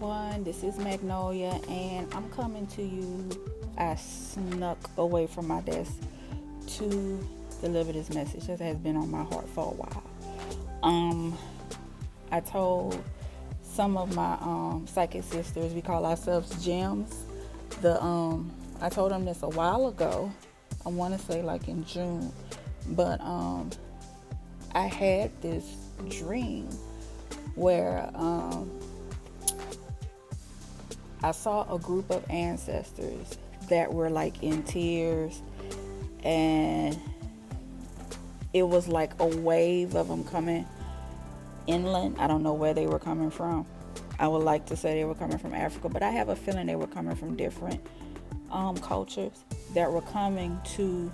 everyone. This is Magnolia, and I'm coming to you. I snuck away from my desk to deliver this message that has been on my heart for a while. Um, I told some of my psychic sisters, we call ourselves gems. I told them this a while ago. I want to say like in June, but I had this dream where I saw a group of ancestors that were like in tears, and it was like a wave of them coming inland. I don't know where they were coming from. I would like to say they were coming from Africa, but I have a feeling they were coming from different cultures that were coming to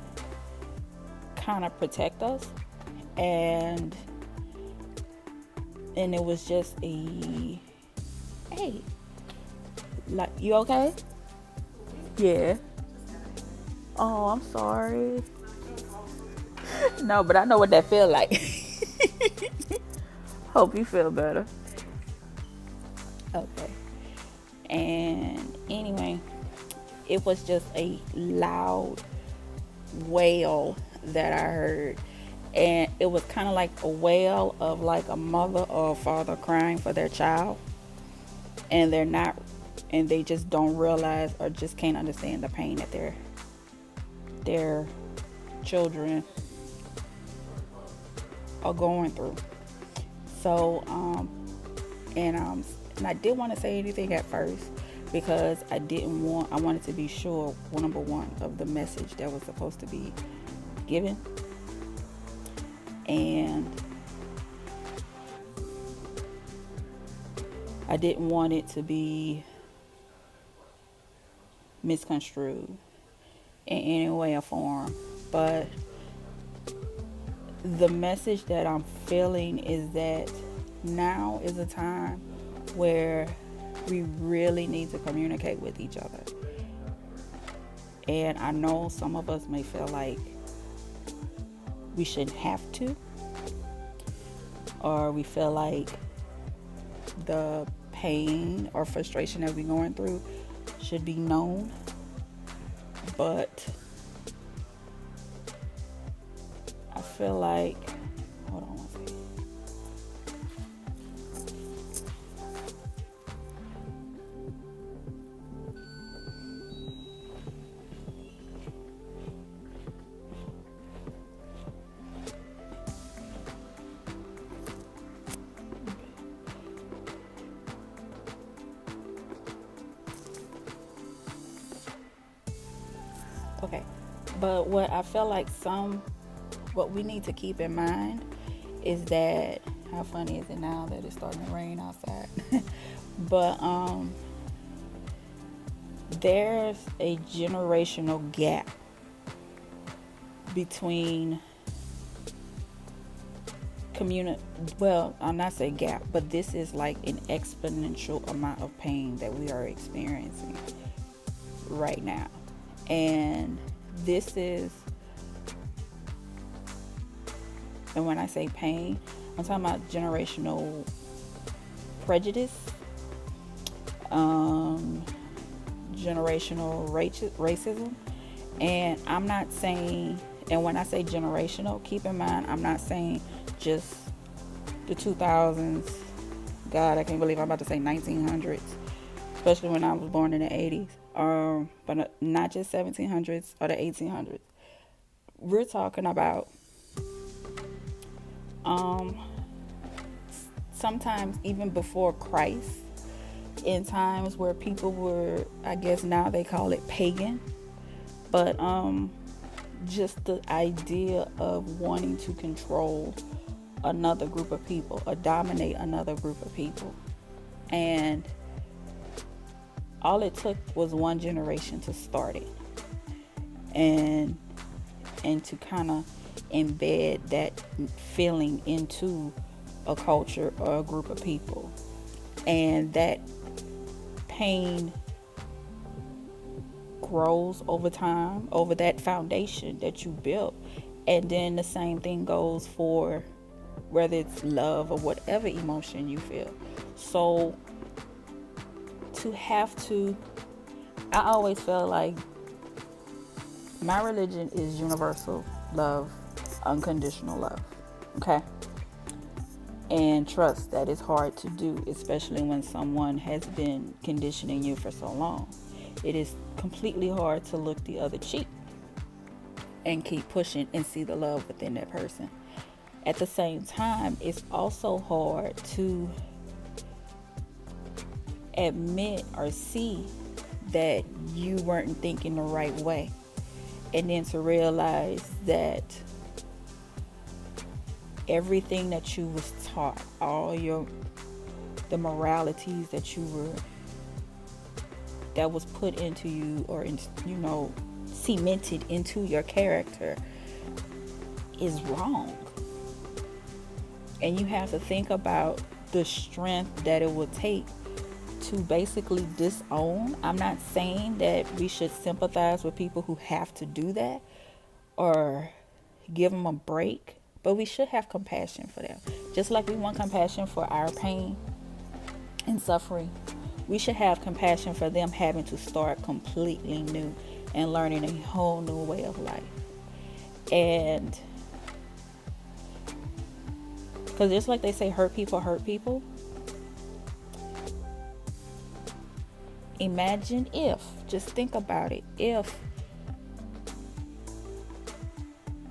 kind of protect us, and it was just a hey, like, you okay? Yeah. Oh, I'm sorry. No, but I know what that feel like. Hope you feel better. Okay. And anyway, it was just a loud wail that I heard. And it was kind of like a wail of like a mother or a father crying for their child. And they just don't realize or just can't understand the pain that their children are going through. So, and I didn't want to say anything at first because I wanted to be sure, number one, of the message that was supposed to be given. And I didn't want it to be misconstrued in any way or form. But the message that I'm feeling is that now is a time where we really need to communicate with each other. And I know some of us may feel like we shouldn't have to, or we feel like the pain or frustration that we're going through should be known. But I feel like, hold on one second. Okay, but what I feel like what we need to keep in mind is that, how funny is it now that it's starting to rain outside? But there's a generational gap between well, I'm not saying gap, but this is like an exponential amount of pain that we are experiencing right now. And and when I say pain, I'm talking about generational prejudice, generational racism. And I'm not saying, and when I say generational, keep in mind, I'm not saying just the 2000s. God, I can't believe I'm about to say 1900s, especially when I was born in the 80s. But not just 1700s or the 1800s. We're talking about sometimes even before Christ, in times where people were, I guess now they call it pagan, but just the idea of wanting to control another group of people or dominate another group of people. And all it took was one generation to start it, and to kind of embed that feeling into a culture or a group of people. And that pain grows over time, over that foundation that you built. And then the same thing goes for whether it's love or whatever emotion you feel. So I always felt like my religion is universal love, unconditional love. Okay? And trust that is hard to do, especially when someone has been conditioning you for so long. It is completely hard to look the other cheek and keep pushing and see the love within that person. At the same time, it's also hard to admit or see that you weren't thinking the right way, and then to realize that everything that you was taught, the moralities that was put into you, or cemented into your character, is wrong. And you have to think about the strength that it will take to basically disown. I'm not saying that we should sympathize with people who have to do that or give them a break, but we should have compassion for them. Just like we want compassion for our pain and suffering, we should have compassion for them having to start completely new and learning a whole new way of life. And because just like they say, hurt people. Imagine just think about it, if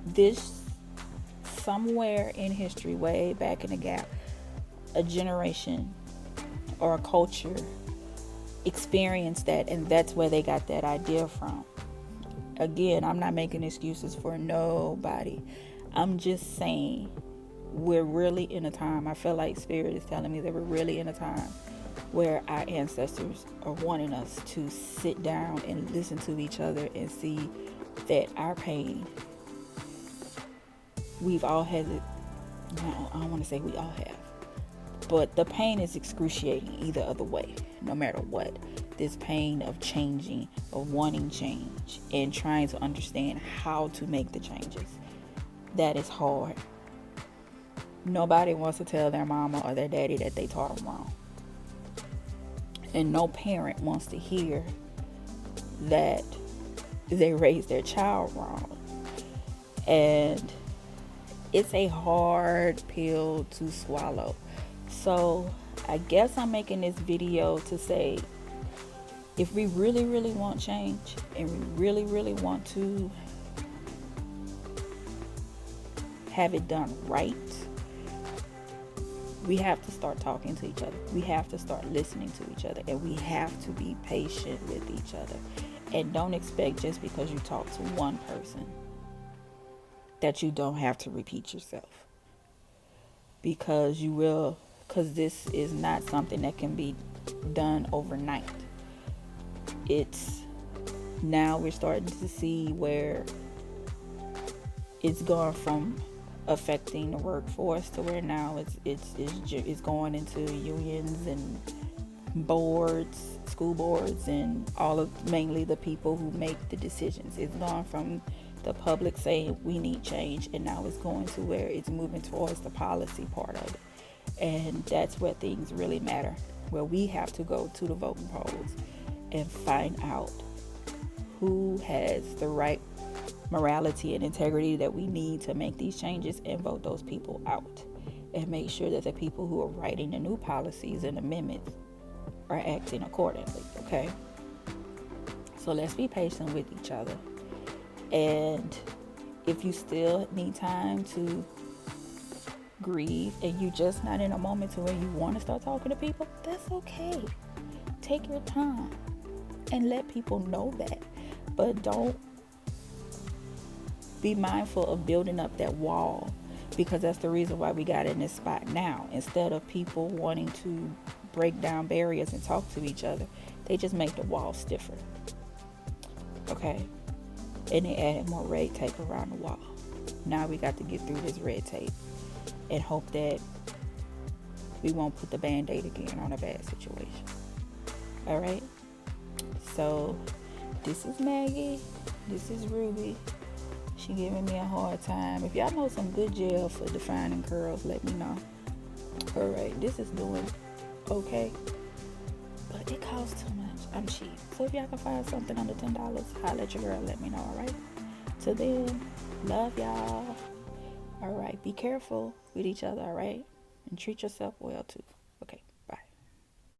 this, somewhere in history, way back in the gap, a generation or a culture experienced that, and that's where they got that idea from. Again, I'm not making excuses for nobody. I'm just saying we're really in a time, I feel like Spirit is telling me that we're really in a time where our ancestors are wanting us to sit down and listen to each other and see that our pain, we've all had it. No, I don't want to say we all have, but the pain is excruciating either other way, no matter what. This pain of changing, of wanting change, and trying to understand how to make the changes, that is hard. Nobody wants to tell their mama or their daddy that they taught them wrong. And no parent wants to hear that they raised their child wrong. And it's a hard pill to swallow. So I guess I'm making this video to say, if we really, really want change, and we really, really want to have it done right, we have to start talking to each other. We have to start listening to each other. And we have to be patient with each other. And don't expect just because you talk to one person that you don't have to repeat yourself. Because you will, because this is not something that can be done overnight. It's, now we're starting to see where it's gone from affecting the workforce to where now it's going into unions and boards, school boards, and all of, mainly the people who make the decisions. It's gone from the public saying we need change, and now it's going to where it's moving towards the policy part of it. And that's where things really matter, where we have to go to the voting polls and find out who has the right morality and integrity that we need to make these changes, and vote those people out, and make sure that the people who are writing the new policies and amendments are acting accordingly. Okay, so let's be patient with each other. And if you still need time to grieve and you just not in a moment to where you want to start talking to people, that's okay. Take your time and let people know that, but don't be mindful of building up that wall, because that's the reason why we got in this spot now. Instead of people wanting to break down barriers and talk to each other, they just make the wall stiffer. Okay? And they added more red tape around the wall. Now we got to get through this red tape and hope that we won't put the band-aid again on a bad situation. All right? So this is Maggie. This is Ruby. She giving me a hard time. If y'all know some good gel for defining curls, let me know. All right, this is doing okay. but it costs too much. I'm cheap. So if y'all can find something under $10, holla at your girl, let me know, alright? Till then, love y'all. Alright, be careful with each other, alright? And treat yourself well too.